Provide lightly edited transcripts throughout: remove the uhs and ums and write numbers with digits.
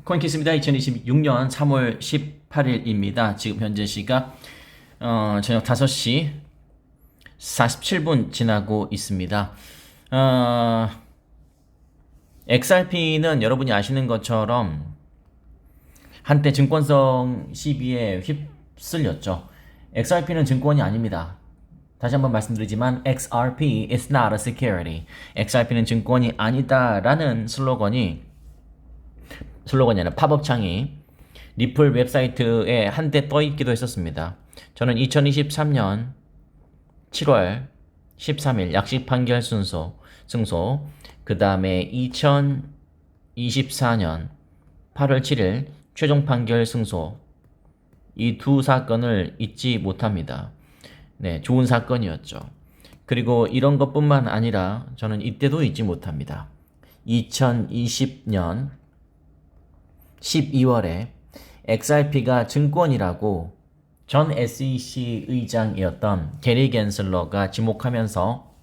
코인키스입니다. 2026년 3월 18일입니다. 지금 현재 시각 저녁 5시 47분 지나고 있습니다. XRP는 여러분이 아시는 것처럼 한때 증권성 시비에 휩쓸렸죠. XRP는 증권이 아닙니다. 다시 한번 말씀드리지만 XRP is not a security. XRP는 증권이 아니다라는 슬로건이 아니라 팝업 창이 리플 웹사이트에 한때 떠있기도 했었습니다. 저는 2023년 7월 13일 약식 판결 승소, 그 다음에 2024년 8월 7일 최종 판결 승소, 이 두 사건을 잊지 못합니다. 네, 좋은 사건이었죠. 그리고 이런 것뿐만 아니라 저는 이때도 잊지 못합니다. 2020년 12월에 XRP가 증권이라고 전 SEC 의장이었던 게리 갠슬러가 지목하면서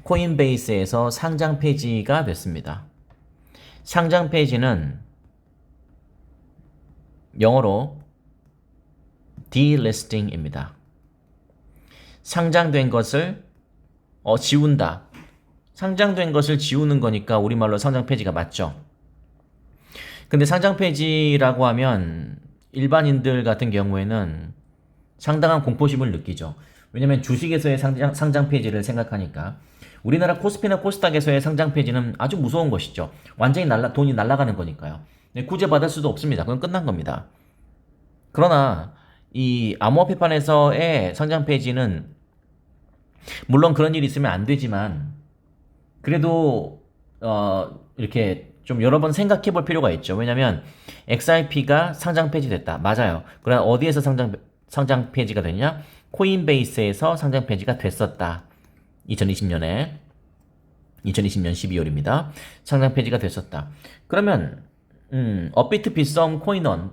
코인베이스에서 상장 폐지가 됐습니다. 상장 폐지는 영어로 delisting입니다. 상장된 것을 지운다. 상장된 것을 지우는 거니까 우리말로 상장 폐지가 맞죠. 근데 상장 폐지라고 하면 일반인들 같은 경우에는 상당한 공포심을 느끼죠. 왜냐면 주식에서의 상장 폐지를 생각하니까. 우리나라 코스피나 코스닥에서의 상장 폐지는 아주 무서운 것이죠. 완전히 돈이 날아가는 거니까요. 구제받을 수도 없습니다. 그건 끝난 겁니다. 그러나 이 암호화폐판에서의 상장 폐지는 물론 그런 일이 있으면 안 되지만 그래도 이렇게 좀 여러 번 생각해 볼 필요가 있죠. 왜냐면 XRP가 상장 폐지됐다. 맞아요. 그러나 어디에서 상장 폐지가 됐냐? 코인베이스에서 상장 폐지가 됐었다. 2020년 12월입니다. 상장 폐지가 됐었다. 그러면 업비트, 빗썸, 코인원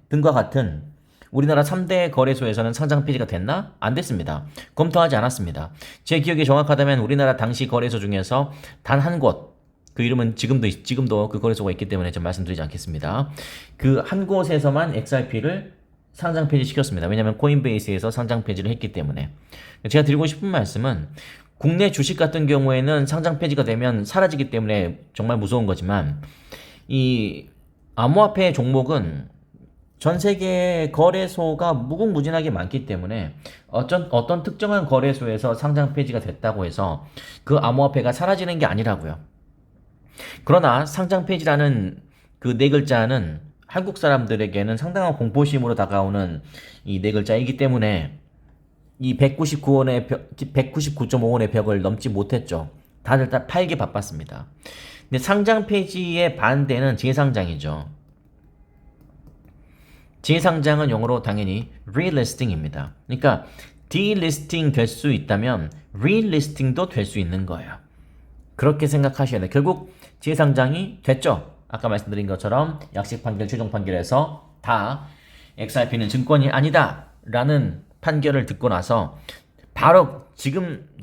등과 같은 우리나라 3대 거래소에서는 상장 폐지가 됐나? 안 됐습니다. 검토하지 않았습니다. 제 기억이 정확하다면 우리나라 당시 거래소 중에서 단 한 곳, 그 이름은 지금도 그 거래소가 있기 때문에 좀 말씀드리지 않겠습니다. 그 한 곳에서만 XRP를 상장 폐지시켰습니다. 왜냐하면 코인베이스에서 상장 폐지를 했기 때문에. 제가 드리고 싶은 말씀은 국내 주식 같은 경우에는 상장 폐지가 되면 사라지기 때문에 정말 무서운 거지만 이 암호화폐 종목은 전 세계 거래소가 무궁무진하게 많기 때문에 어떤 특정한 거래소에서 상장 폐지가 됐다고 해서 그 암호화폐가 사라지는 게 아니라고요. 그러나 상장 폐지라는 그 네 글자는 한국 사람들에게는 상당한 공포심으로 다가오는 이 네 글자이기 때문에 이 199.5원의 벽을 넘지 못했죠. 다들 다 팔기 바빴습니다. 근데 상장 폐지의 반대는 재상장이죠. 재상장은 영어로 당연히 relisting입니다. 그러니까 delisting 될 수 있다면 relisting도 될 수 있는 거예요. 그렇게 생각하셔야 돼요. 결국 재상장이 됐죠. 아까 말씀드린 것처럼 약식 판결, 최종 판결에서 다 XRP는 증권이 아니다 라는 판결을 듣고 나서 바로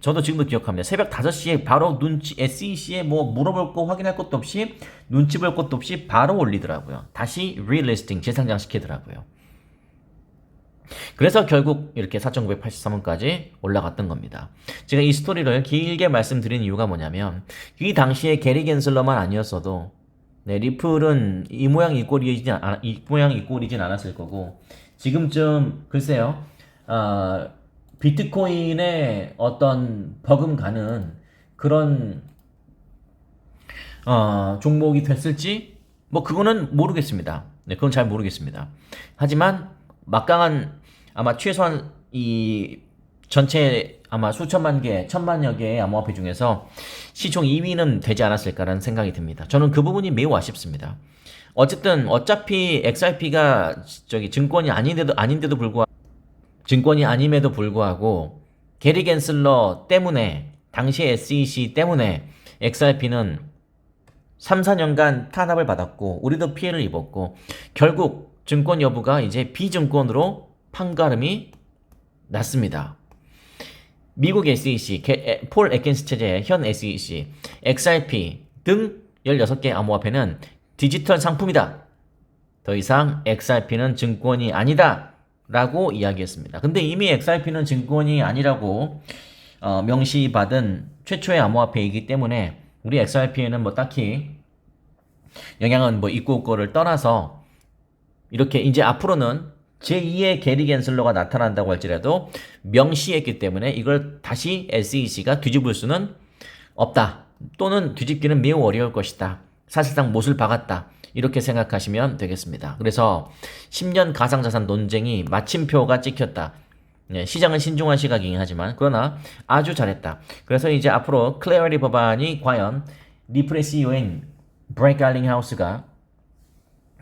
저도 지금도 기억합니다. 새벽 5시에 바로 SEC에 뭐 물어볼 거 확인할 것도 없이 눈치 볼 것도 없이 바로 올리더라고요. 다시 relisting, 재상장 시키더라고요. 그래서 결국 이렇게 4,983원까지 올라갔던 겁니다. 제가 이 스토리를 길게 말씀드린 이유가 뭐냐면 이 당시에 게리 갠슬러만 아니었어도 리플은 이 모양 이 꼴이진 않았을 거고 지금쯤 글쎄요 비트코인의 어떤 버금가는 그런 종목이 됐을지 뭐 그거는 모르겠습니다. 그건 잘 모르겠습니다. 하지만 막강한 아마 최소한 이 전체 아마 수천만 개, 천만여 개의 암호화폐 중에서 시총 2위는 되지 않았을까라는 생각이 듭니다. 저는 그 부분이 매우 아쉽습니다. 어차피 XRP가 증권이 아님에도 불구하고 게리 갠슬러 때문에 당시 SEC 때문에 XRP는 3, 4년간 탄압을 받았고 우리도 피해를 입었고 결국 증권 여부가 이제 비증권으로 판가름이 났습니다. 미국 SEC, 폴 애킨스 체제의 현 SEC, XRP 등 16개 암호화폐는 디지털 상품이다. 더 이상 XRP는 증권이 아니다. 라고 이야기했습니다. 근데 이미 XRP는 증권이 아니라고 명시받은 최초의 암호화폐이기 때문에 우리 XRP에는 뭐 딱히 영향은 뭐 있고 없고를 떠나서 이렇게 이제 앞으로는 제2의 게리 갠슬러가 나타난다고 할지라도 명시했기 때문에 이걸 다시 SEC가 뒤집을 수는 없다. 또는 뒤집기는 매우 어려울 것이다. 사실상 못을 박았다. 이렇게 생각하시면 되겠습니다. 그래서 10년 가상자산 논쟁이 마침표가 찍혔다. 네, 시장은 신중한 시각이긴 하지만 그러나 아주 잘했다. 그래서 이제 앞으로 클래리티 법안이 과연 리플의 CEO인 브레이크 알링하우스가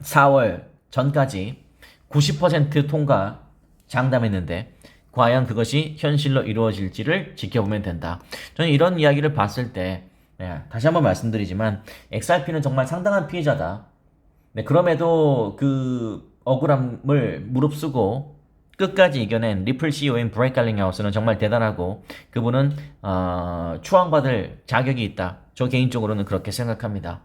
4월 전까지 90% 통과 장담했는데 과연 그것이 현실로 이루어질지를 지켜보면 된다. 저는 이런 이야기를 봤을 때 다시 한번 말씀드리지만 XRP는 정말 상당한 피해자다. 네, 그럼에도 그 억울함을 무릅쓰고 끝까지 이겨낸 리플 CEO인 브레이크 알링하우스는 정말 대단하고 그분은 추앙받을 자격이 있다. 저 개인적으로는 그렇게 생각합니다.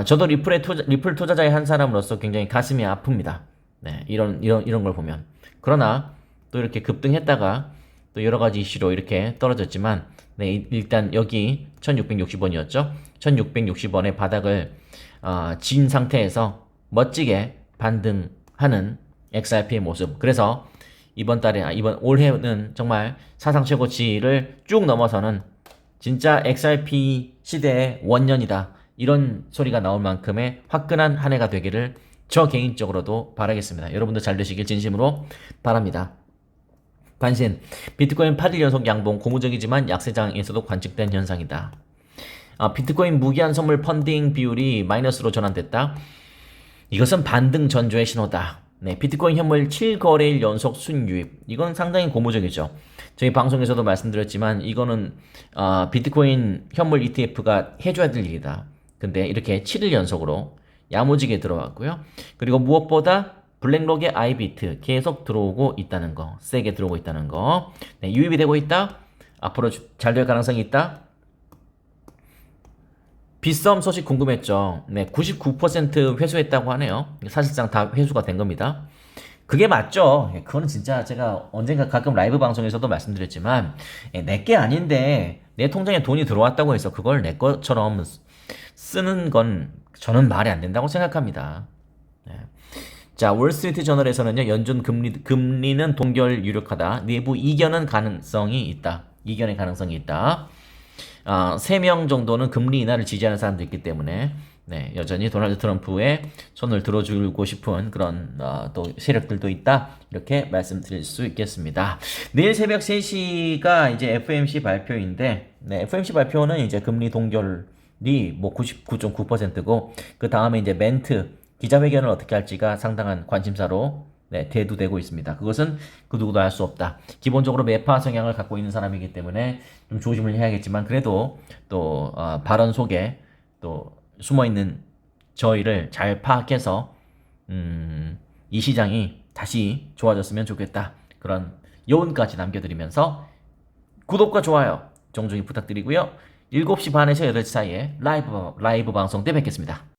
저도 리플 투자자의 한 사람으로서 굉장히 가슴이 아픕니다. 네, 이런 걸 보면. 그러나 또 이렇게 급등했다가 또 여러 가지 이슈로 이렇게 떨어졌지만, 네, 일단 여기 1660원이었죠? 1660원의 바닥을 진 상태에서 멋지게 반등하는 XRP의 모습. 그래서 이번 올해는 정말 사상 최고치를 쭉 넘어서는 진짜 XRP 시대의 원년이다. 이런 소리가 나올 만큼의 화끈한 한 해가 되기를 저 개인적으로도 바라겠습니다. 여러분도 잘 되시길 진심으로 바랍니다. 반신, 비트코인 8일 연속 양봉, 고무적이지만 약세장에서도 관측된 현상이다. 비트코인 무기한 선물 펀딩 비율이 마이너스로 전환됐다. 이것은 반등 전조의 신호다. 네, 비트코인 현물 7거래일 연속 순유입. 이건 상당히 고무적이죠. 저희 방송에서도 말씀드렸지만 이거는 비트코인 현물 ETF가 해줘야 될 일이다. 근데 이렇게 7일 연속으로 야무지게 들어왔고요. 그리고 무엇보다 블랙록의 아이비트 계속 들어오고 있다는 거, 세게 들어오고 있다는 거. 네, 유입이 되고 있다. 앞으로 잘 될 가능성이 있다. 빗썸 소식 궁금했죠. 네, 99% 회수했다고 하네요. 사실상 다 회수가 된 겁니다. 그게 맞죠. 그거는 진짜 제가 언젠가 가끔 라이브 방송에서도 말씀드렸지만 내게 아닌데 내 통장에 돈이 들어왔다고 해서 그걸 내 것처럼 쓰는 건 저는 말이 안 된다고 생각합니다. 네. 자, 월스트리트 저널에서는요, 연준 금리는 동결 유력하다. 내부 이견의 가능성이 있다. 3명 정도는 금리 인하를 지지하는 사람도 있기 때문에, 네, 여전히 도널드 트럼프의 손을 들어주고 싶은 그런, 또 세력들도 있다. 이렇게 말씀드릴 수 있겠습니다. 내일 새벽 3시가 이제 FOMC 발표인데, 네, FOMC 발표는 이제 금리 동결이 뭐 99.9%고, 그 다음에 이제 멘트, 기자회견을 어떻게 할지가 상당한 관심사로 네, 대두되고 있습니다. 그것은 그 누구도 알 수 없다. 기본적으로 매파 성향을 갖고 있는 사람이기 때문에 좀 조심을 해야겠지만 그래도 또 발언 속에 또 숨어있는 저희를 잘 파악해서 이 시장이 다시 좋아졌으면 좋겠다. 그런 여운까지 남겨드리면서 구독과 좋아요 종종히 부탁드리고요. 7시 반에서 8시 사이에 라이브 방송 때 뵙겠습니다.